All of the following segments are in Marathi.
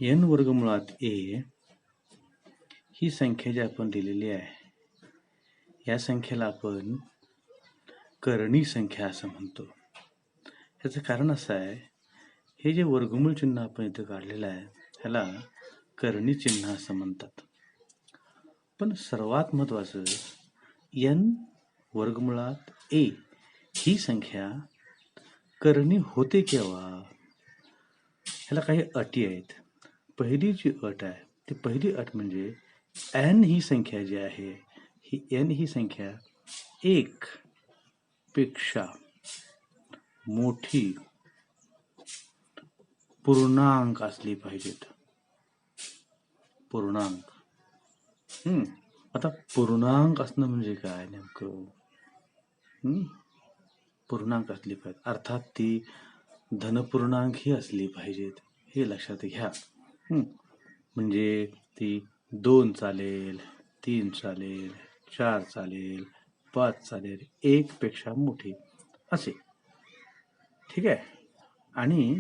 एन वर्गमुळात ए ही संख्या जी आपण दिलेली आहे, या संख्येला आपण करणी संख्या असं म्हणतो. याचं कारण असं आहे, हे जे वर्गमूळ चिन्ह आपण इथं काढलेलं आहे, ह्याला करणी चिन्ह असं म्हणतात. पण सर्वात महत्त्वाचं, एन वर्गमुळात ए ही संख्या करणी होते केव्हा? ह्याला काही अटी आहेत. पहिली जी अट आहे, ती पहिली अट म्हणजे एन ही संख्या जी आहे, ही एन ही संख्या 1 पेक्षा मोठी पूर्णांक असली पाहिजेत. पूर्णांक. आता पूर्णांक असणं म्हणजे काय नेमकं? पूर्णांक असली पाहिजे, अर्थात ती धनपूर्णांक ही असली पाहिजेत, हे लक्षात घ्या. म्हणजे ती 2 चालेल, 3 चालेल, 4 चालेल, 5 चालेल, 1 पेक्षा मोठी असे. ठीक आहे. आणि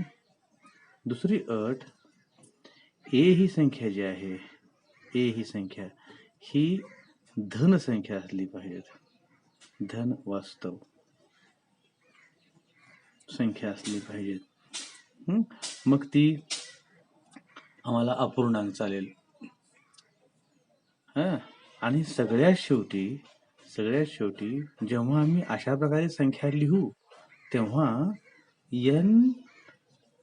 दुसरी अट, ए ही संख्या जी आहे, ए ही संख्या ही धन संख्या असली पाहिजे. धन वास्तव संख्या असली पाहिजे. मग ती आम्हाला अपूर्णांक चालेल. आणि सगळ्यात शेवटी जेव्हा आम्ही अशा प्रकारे संख्या लिहू, तेव्हा एन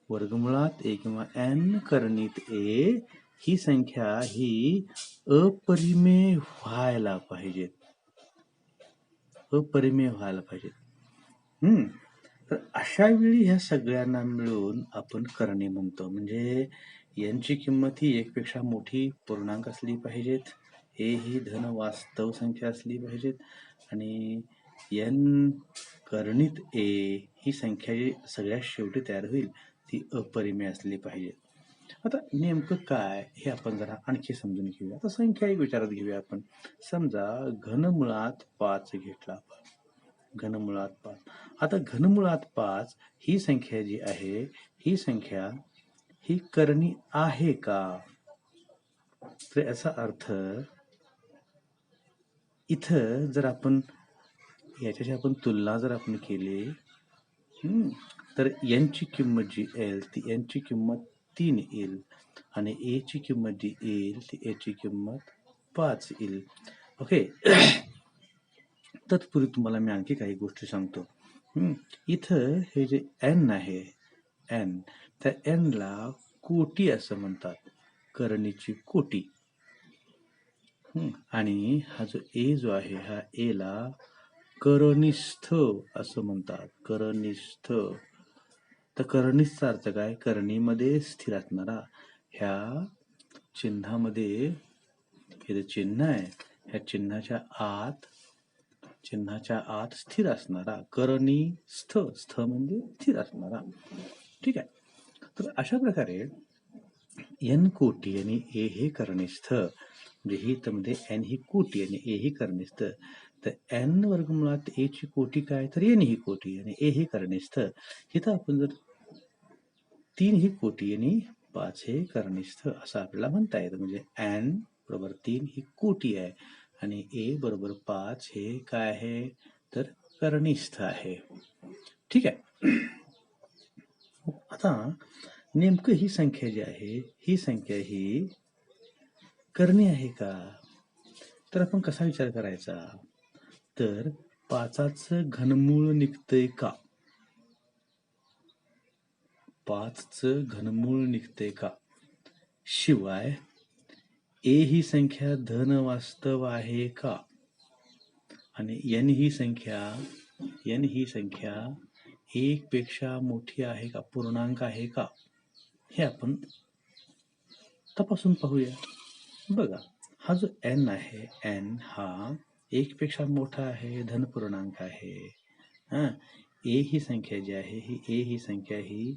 वर्गमुळात ए किंवा एन करणीत ए ही संख्या ही अपरिमेय व्हायला पाहिजे. अपरिमेय व्हायला पाहिजे. तर अशा वेळी ह्या सगळ्यांना मिळून आपण करणी म्हणतो. म्हणजे यांची किंमत ही 1 पेक्षा मोठी पूर्णांक असली पाहिजेत. ए ही धन वास्तव संख्या असली पाहिजेत. आणि एन करणीत ए ही संख्या जी सगळ्यात शेवटी तयार होईल ती अपरिमेय असली पाहिजे. आता नेमकं काय हे आपण जरा आणखी समजून घेऊया. आता संख्या एक विचारात घेऊया आपण. समजा घनमुळात 5 घेतला आपण. घनमुळात 5. आता घनमुळात 5 ही संख्या जी आहे, ही संख्या ही करणी आहे का? तर याचा अर्थ इथं जर आपण याच्याशी आपण तुलना जर आपण केली, तर एन ची किंमत जी येईल ती एन ची किंमत 3 येईल आणि ए ची किंमत जी येईल ती ए ची किंमत 5 येईल. ओके. तत्पूर्वी तुम्हाला मी आणखी काही गोष्टी सांगतो. इथं हे जे एन आहे, एन, त्या एन ला कोटी असं म्हणतात. करणीची कोटी. आणि हा जो ए जो आहे, ह्या ए ला करणीस्थ असं म्हणतात. करणीस्थ. तर करणीस्थचा अर्थ काय? करणीमध्ये स्थिर असणारा. ह्या चिन्हामध्ये हे जे चिन्ह आहे, ह्या चिन्हाच्या आत स्थिर असणारा. करणीस्थ. स्थ म्हणजे स्थिर असणारा. ठीक आहे. तर अशा प्रकारे एन कोटी आणि ए हे करणीस्थ, म्हणजे ही तर मध्ये एन ही कोटी आणि ए ही करणीस्थ. तर एन वर्गमुळात ए ची कोटी काय? तर एन ही कोटी आणि ए ही करणीस्थ. इथं आपण जर 3 ही कोटी आणि 5 हे करणीस्थ असं आपल्याला म्हणता येतं. म्हणजे एन बरोबर 3 ही कोटी आहे आणि ए बरोबर 5 हे काय आहे? तर करणीस्थ आहे. ठीक आहे. आता नेमकं ही संख्या जी आहे, ही संख्या ही करणी आहे का? तर आपण कसा विचार करायचा? तर 5चं घनमूळ निघतंय का? 5चं घनमूळ निघतंय का? शिवाय ए ही संख्या धन वास्तव आहे का? आणि एन ही संख्या 1 पेक्षा मोठी आहे का? पूर्णांक आहे का? हे आपण तपासून पाहूया. बघा, हा जो एन आहे, एन हा 1 पेक्षा मोठा आहे, धनपूर्णांक आहे. ए ही संख्या जी आहे, ए ही संख्या ही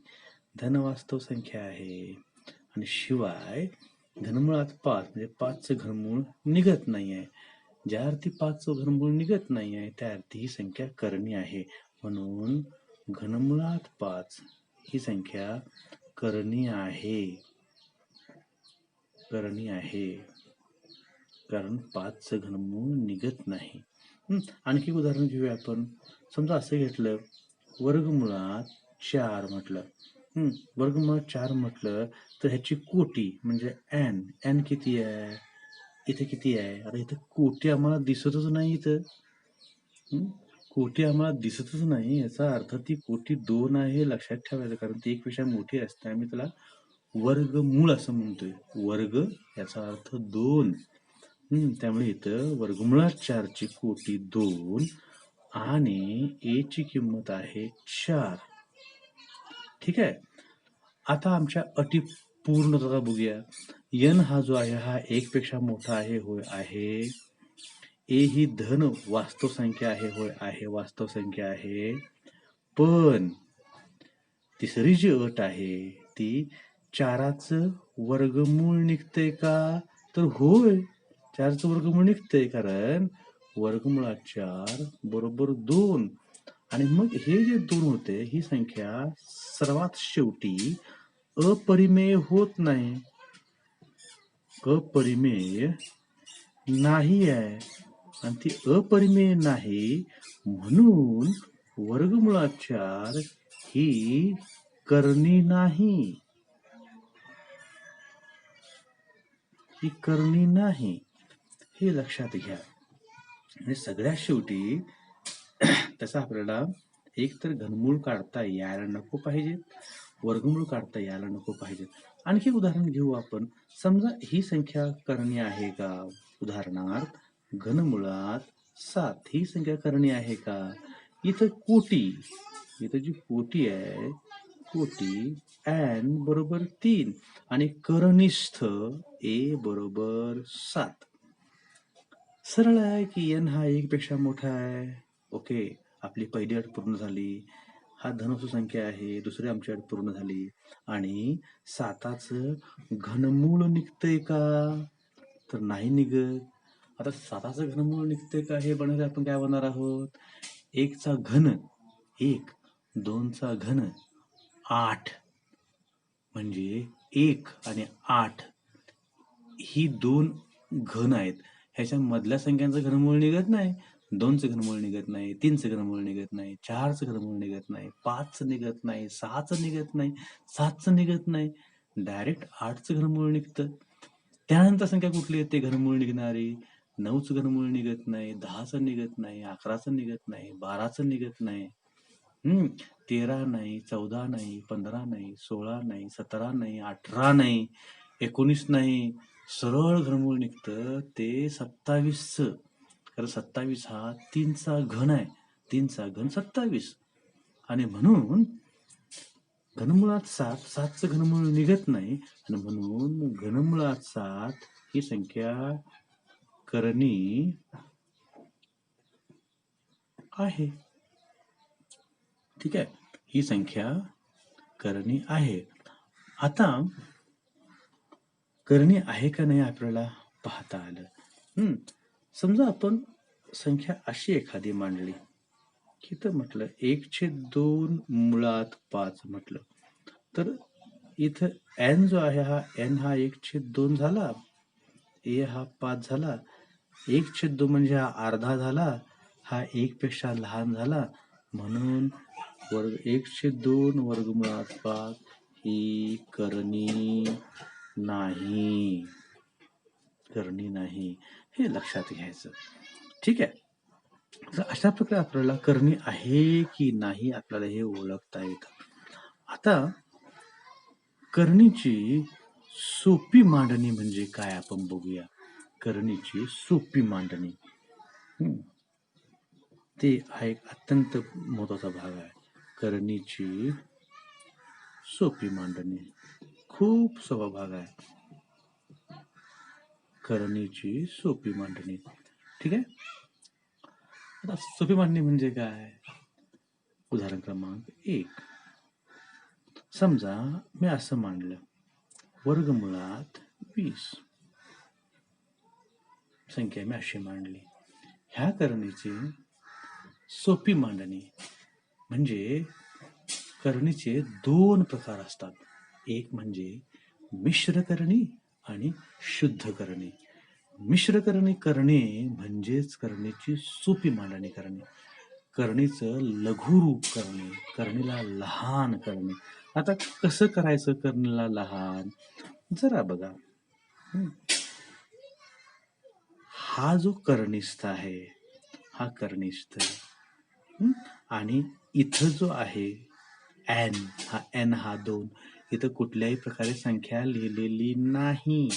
धनवास्तव संख्या आहे. आणि शिवाय घनमुळात 5 म्हणजे 5चं घनमूळ निघत नाही आहे. ज्या अर्थी 5चं घनमूळ निघत नाही आहे, त्या अर्थी ही संख्या करणी आहे. म्हणून घनमुळात 5 ही संख्या करणी आहे. करणी आहे, कारण 5चं घनमूळ निघत नाही. आणखी उदाहरण घेऊया आपण. समजा असं घेतलं, वर्गमुळात 4 म्हटलं. वर्गमुळात 4 म्हटलं तर ह्याची कोटी म्हणजे एन किती आहे, इथे किती आहे. आता इथं कोटी आम्हाला दिसतच नाही. इथं कोटी आम्हाला दिसतच नाही, याचा अर्थ ती कोटी 2 आहे हे लक्षात ठेवायचं, कारण ती 1 पेक्षा मोठी असते. आम्ही त्याला वर्गमूळ असं म्हणतोय. वर्ग याचा अर्थ 2. त्यामुळे इथं वर्गमुळात 4 ची कोटी 2 आणि ए ची किंमत आहे 4. ठीक आहे. आता आमच्या अटी पूर्णता बघूया. n हा जो आहे हा 1 पेक्षा मोठा आहे, होय आहे. ए ही धन वास्तव संख्या आहे, होय आहे, वास्तव संख्या आहे. पण तिसरी जी अट आहे ती 4चं वर्गमूळ निघतंय का, तर होय 4चं वर्गमूळ निघतंय, कारण वर्गमुळात 4 बरोबर 2. आणि मग हे जे 2 होते ही संख्या सर्वात शेवटी अपरिमेय होत नाही, अपरिमेय नाही आहे. आणि ती अपरिमेय नाही म्हणून वर्गमुळात 4 ही करणी नाही, ही करणी नाही, हे लक्षात घ्या. आणि सगळ्यात शेवटी त्याचा आपल्याला एक तर घनमूळ काढता यायला नको पाहिजे, वर्गमूळ काढता यायला नको पाहिजे. आणखी उदाहरण घेऊ आपण. समजा ही संख्या करणी आहे का, उदाहरणार्थ घनमुळात 7 ही संख्या करणी आहे का. इथं कोटी, इथं जी कोटी आहे, कोटी n बरोबर 3 आणि करणीस्थ a बरोबर 7. सरळ आहे की n हा 1 पेक्षा मोठा आहे. ओके, आपली पहिली अट पूर्ण झाली. हा धनसू संख्या आहे, दुसरी आमची अट पूर्ण झाली. आणि 7चं घनमूळ निघतंय का, तर नाही निघत. आता 7चं घनमूळ निघतंय का हे बनवायला आपण काय बनणार आहोत, 1चा घन 1, 2चा घन 8, म्हणजे 1 आणि 8 ही 2 घन आहेत. ह्याच्या मधल्या संख्यांचं घनमूळ निघत नाही. 2चं घनमूळ निघत नाही, 3चं घनमूळ निघत नाही, 4चं घनमूळ निघत नाही, 5चं निघत नाही, 6चं निघत नाही, 7चं निघत नाही. डायरेक्ट 8चं घनमूळ निघतं. त्यानंतर संख्या कुठली येते घनमूळ निघणारी, 9चं घनमूळ निघत नाही, 10चं निघत नाही, 11चं निघत नाही, 12चं निघत नाही. 13 नाही, 14 नाही, 15 नाही, 16 नाही, 17 नाही, 18 नाही, 19 नाही. सरळ घनमूळ निघतं ते 27चं, कारण 27 हा 3चा घन आहे. 3चा घन 27. आणि म्हणून घनमुळात 7, 7चं घनमूळ निघत नाही, आणि म्हणून घनमुळात 7 ही संख्या करणी आहे. ठीक आहे, ही संख्या करणी आहे. आता करणी आहे का नाही आपल्याला पाहता आलं. समजा आपण संख्या अशी एखादी मांडली की, तर म्हटलं 1/2 मुळात 5 म्हटलं, तर इथं n जो आहे हा n हा 1/2 झाला, a हा 5 झाला, 1/2 म्हणजे हा अर्धा झाला, हा 1 पेक्षा लहान झाला, म्हणून 1/2 वर्गमुळात 5 ही करणी नाही, करणी नाही, हे लक्षात घ्यायचं. ठीक आहे. तर अशा प्रकारे आपल्याला करणी आहे की नाही आपल्याला हे ओळखता येतं. आता करणीची सोपी मांडणी म्हणजे काय आपण बघूया. करणीची सोपी मांडणी, ते हा एक अत्यंत महत्वाचा भाग आहे. करणीची सोपी मांडणी खूप सोपा भाग आहे. करणीची सोपी मांडणी. ठीक आहे. आता सोपी मांडणी म्हणजे काय. उदाहरण क्रमांक 1. समजा मी असं मांडलं, वर्गमुळात 20 संख्या मी अशी मांडली. ह्या करणीची सोपी मांडणी म्हणजे करणीचे 2 प्रकार असतात. एक म्हणजे मिश्र करणी आणि शुद्ध करणे. मिश्र करणे करणे म्हणजेच करणेची सोपी मांडणी करणे, करणेचं लघुरूप करणे, करणेला लहान करणे. आता कसं करायचं करणेला लहान? जरा बघा. हं. हा जो कर्णिस्थ आहे, हा कर्णिस्थ. हं? आणि इथं जो आहे एन, हा 2, इथं कुठल्याही प्रकारे संख्या लिहिलेली नाही.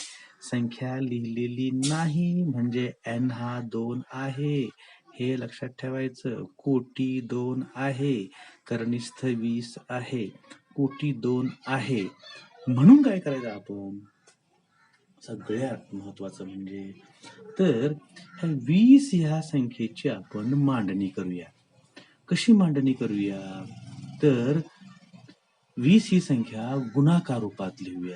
संख्या लिहिलेली नाही म्हणजे एन हा 2 आहे. हे लक्षात ठेवायचं. कोटी 2 आहे. कर्णिस्थ 20 आहे. कोटी 2 आहे. म्हणून काय करायचं आपण? सगळ्यात महत्वाचं म्हणजे तर ह्या 20 ह्या संख्येची आपण मांडणी करूया. कशी मांडणी करूया? तर 20 ही संख्या गुणाकार रूपात लिहूया.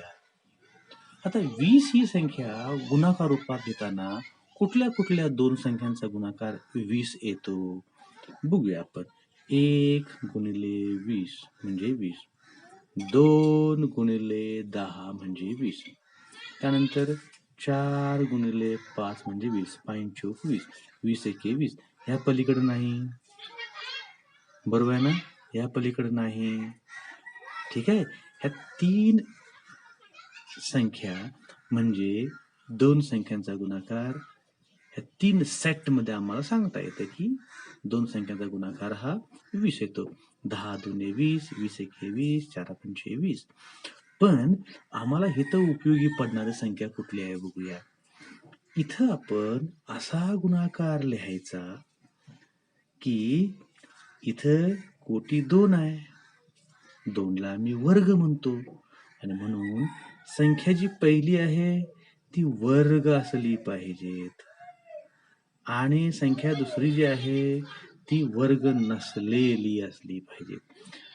आता 20 ही संख्या गुणाकार रूपात लिहिताना कुठल्या कुठल्या दोन संख्यांचा गुणाकार 20 येतो? बघूया आपण. 1 गुणिले 20 म्हणजे 20. 2 गुणिले 10 म्हणजे 20. त्यानंतर 4 गुणिले 5 म्हणजे 20. 5 चोक 20. 20 एके 20. ह्या पलीकडे नाही. बरोबर आहे ना? या पलीकडे नाही. ठीक आहे. ह्या 3 संख्या म्हणजे 2 संख्यांचा गुणाकार. ह्या 3 सेट मध्ये आम्हाला सांगता येतं की 2 संख्यांचा गुणाकार हा 20 येतो. 10 दुने 20, 20 एके 20, 4 पंचे 20. पण आम्हाला इथं उपयोगी पडणारी संख्या कुठली आहे बघूया. इथं आपण असा गुणाकार लिहायचा की इथं कोटी 2 आहे. 2ला आम्ही वर्ग म्हणतो आणि म्हणून संख्या जी पहिली आहे ती वर्ग असली पाहिजेत आणि संख्या दुसरी जी आहे ती वर्ग नसलेली असली पाहिजे.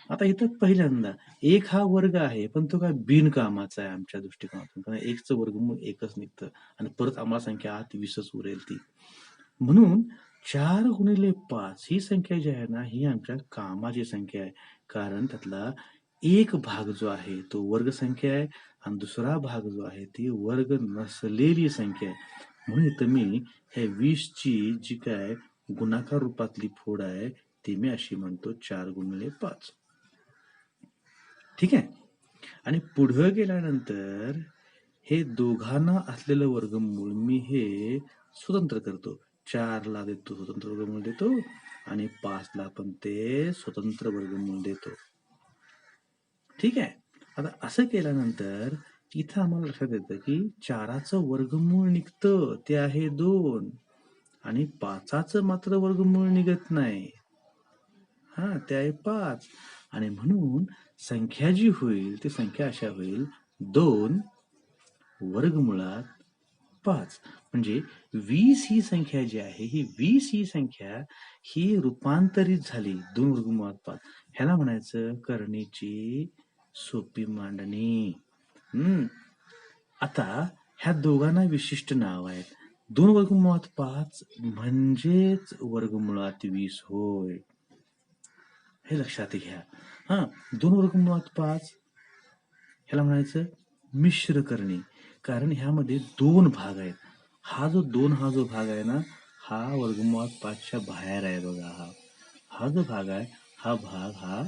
आता इथं पहिल्यांदा 1 हा वर्ग आहे पण तो काय बिनकामाचा आहे आमच्या दृष्टिकोनातून, कारण 1चं वर्गमूळ 1च निघतं आणि परत आम्हाला संख्या आत 20च उरेल ती. म्हणून 4 गुणिले 5 ही संख्या जी आहे ना ही आमच्या कामाची संख्या आहे, कारण त्यातला एक भाग जो आहे तो वर्ग संख्या आहे आणि दुसरा भाग जो आहे ती वर्ग नसलेली संख्या आहे. म्हणून इथं मी ह्या 20 ची जी काय गुणाकार रूपातली फोड आहे ती मी अशी म्हणतो 4 गुणिले 5. ठीक आहे. आणि पुढे गेल्यानंतर हे दोघांना असलेलं वर्गमूळ मी हे स्वतंत्र करतो. 4 ला देतो स्वतंत्र वर्गमूळ देतो आणि 5 ला पण ते स्वतंत्र वर्गमूळ देतो. ठीक आहे. आता असं केल्यानंतर इथं आम्हाला लक्षात येतं की 4चं वर्गमूळ निघतं ते आहे 2 आणि 5चं मात्र वर्गमूळ निघत नाही. हा ते आहे 5 आणि म्हणून संख्या जी होईल ती संख्या अशा होईल 2 वर्गमुळात 5. म्हणजे 20 ही संख्या जी आहे ही 20 ही संख्या ही रूपांतरित झाली 2 वर्गमुळात 5. ह्याला म्हणायचं करणीची सोपी मांडणी. आता ह्या दोघांना विशिष्ट नाव आहेत. 2 वर्गमुळात 5 म्हणजेच वर्गमुळात 20 होय. हे लक्षात घ्या. हा 2 वर्गमुळात 5 ह्याला म्हणायचं मिश्र करणे, कारण ह्यामध्ये 2 भाग आहेत. हा जो भाग आहे ना हा वर्गमुळात 5च्या बाहेर आहे बघा. हा जो भाग आहे हा भाग हा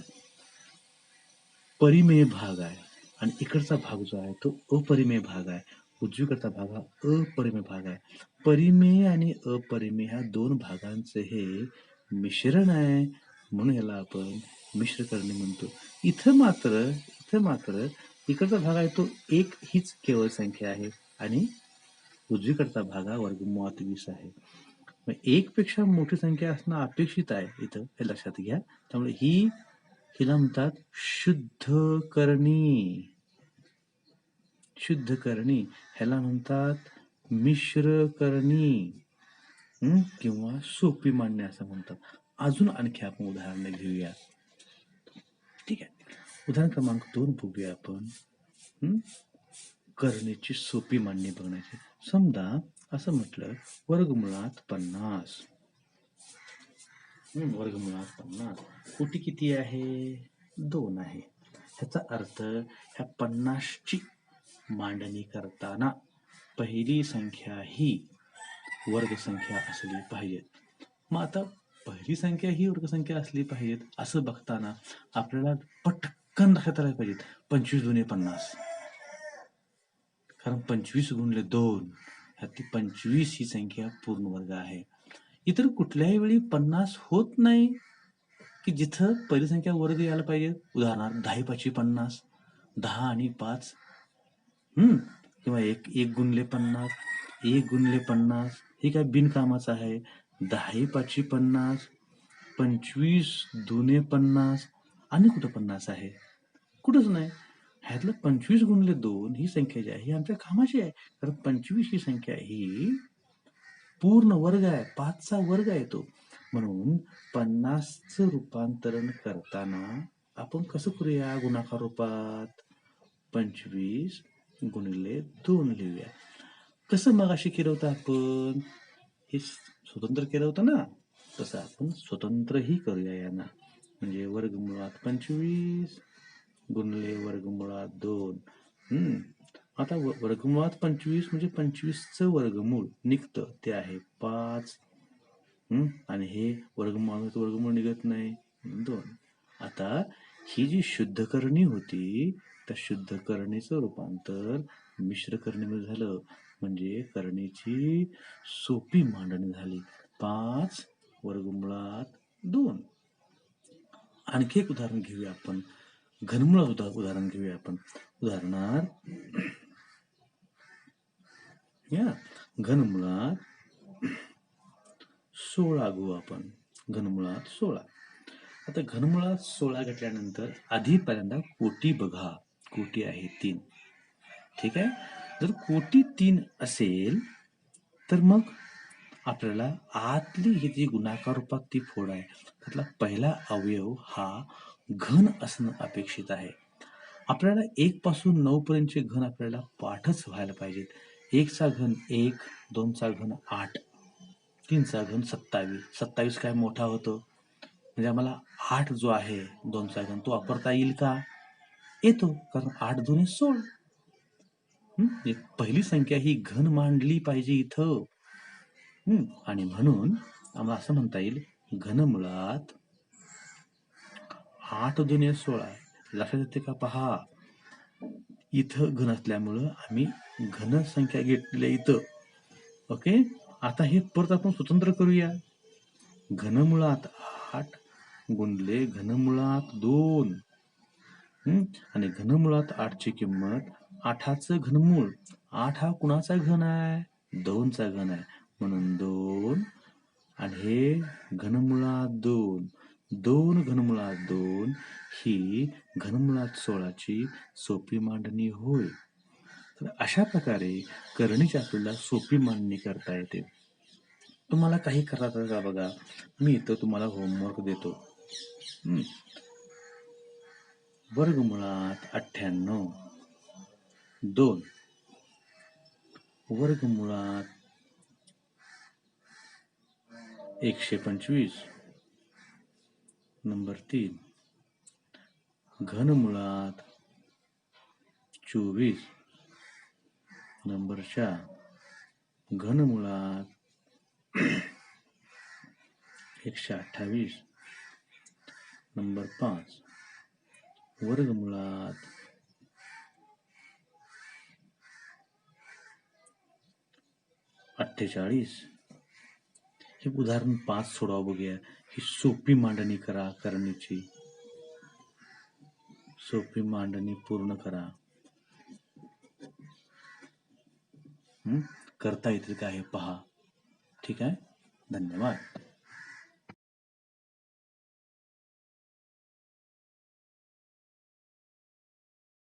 परिमेय भाग आहे आणि इकडचा भाग जो आहे तो अपरिमेय भाग आहे. उजवीकडचा भाग हा अपरिमेय भाग आहे. परिमेय आणि अपरिमेय ह्या 2 भागांचे हे मिश्रण आहे, म्हणून याला आपण मिश्र करणे म्हणतो. इथं मात्र इकडचा भाग आहे तो 1 हीच केवळ संख्या आहे आणि उजवीकडचा भाग हा वर्गमुळात 20 आहे. मग 1 पेक्षा मोठी संख्या असणं अपेक्षित आहे इथं, हे लक्षात घ्या. त्यामुळे हिला म्हणतात शुद्ध करणी. शुद्ध करणी ह्याला म्हणतात मिश्र करणी किंवा सोपी मांडणी असं म्हणतात. अजून आणखी आपण उदाहरण घेऊया. ठीक आहे. उदाहरण क्रमांक 2 बघूया आपण. करणीची सोपी मांडणी बघण्याची. समजा असं म्हटलं वर्गमुळात 50. वर्गमुळात 50. कोटी किती आहे? 2 आहे. ह्याचा अर्थ ह्या 50ची मांडणी करताना पहिली संख्या ही वर्ग संख्या असली पाहिजे. मग आता पहिली संख्या ही वर्गसंख्या असली पाहिजेत असं बघताना आपल्याला पटकन लक्षात आलं पाहिजेत 25 दुने 50. कारण 25 गुणिले 2 ह्यातली 25 ही संख्या पूर्ण वर्ग आहे. इतर कुठल्याही वेळी 50 होत नाही की जिथं पहिली संख्या वर्ग यायला पाहिजे. उदाहरणार्थ 10 पाची 50, 10 आणि 5 किंवा एक गुणिले 50, 1 गुणिले 50 हे काय बिनकामाचं आहे. 10 पाची 50, 25 दुने 50 आणि कुठं 50 आहे? कुठंच नाही. ह्यातलं 25 गुणिले 2 ही संख्या जी आहे ही आमच्या कामाची आहे. कारण 25 ही संख्या ही पूर्ण वर्ग आहे, 5चा वर्ग आहे तो. म्हणून 50चं रूपांतरण करताना आपण कसं करूया गुणाकार रूपात? 25 गुणिले 2 लिहूया. कसं मगाशी केलं होतं आपण? हे स्वतंत्र केलं होतं ना, तसं आपण स्वतंत्रही करूया यांना. म्हणजे वर्गमुळात 25 गुणिले वर्गमुळात 2. आता वर्गमुळात 25 म्हणजे 25चं वर्गमूळ निघतं ते आहे 5. आणि हे वर्गमूळ निघत नाही 2. आता ही जी शुद्ध करणी होती त्या शुद्ध करणीचं रूपांतर मिश्र करणीमध्ये झालं. म्हणजे करणीची सोपी मांडणी झाली 5 वर्गमुळात 2. आणखी एक उदाहरण घेऊया आपण. घनमुळात उदाहरण घेऊया आपण. उदाहरणार्थ घनमुळात 16 घेऊ आपण. घनमुळात 16. आता घनमुळात 16 घेतल्यानंतर आधी पहिल्यांदा कोटी बघा. कोटी आहे 3. ठीक आहे. जर कोटी 3 असेल तर मग आपल्याला आतली ही जी गुणाकार रूपात ती फोड आहे त्यातला पहिला अवयव हा घन असणं अपेक्षित आहे. आपल्याला 1 पासून 9 पर्यंतचे घन आपल्याला पाठच व्हायला पाहिजेत. 1 चा घन 1, 2 चा घन 8, 3 चा घन 27. 27 काय मोठा होतो म्हणजे आम्हाला 8 जो आहे 2 चा घन तो वापरता येईल का? येतो. कारण 8 दुने 16. पहिली संख्या ही घन मांडली पाहिजे इथं. आणि म्हणून आम्हाला असं म्हणता येईल घनमुळात 8 दुने 16. लक्षात येते का? पहा, इथं घन असल्यामुळं आम्ही घन संख्या घेतलेल्या इथं. ओके. आता हे परत आपण स्वतंत्र करूया. घनमुळात 8 गुणिले घनमुळात 2. आणि घनमुळात 8 ची किंमत 8चं घनमूळ. 8 हा कुणाचा घन आहे? 2 चा घन आहे. म्हणून 2 आणि हे घनमुळात 2. 2 घनमुळात 2 ही घनमुळात 16ची सोपी मांडणी होय. तर अशा प्रकारे करणीची आपल्याला सोपी मांडणी करता येते. तुम्हाला काही करायचं का बघा. मी इथं तुम्हाला होमवर्क देतो. वर्गमुळात 98 2 वर्गमुळात 125 नंबर 3 घनमुळात 24 नंबर 4 घनमुळात 128 नंबर 5 वर्गमुळात 48. हे उदाहरण 5 सोडवा बघूया. ही सोपी मांडणी करा. करणीची सोपी मांडणी पूर्ण करा. करता येते का हे पहा. ठीक आहे. धन्यवाद.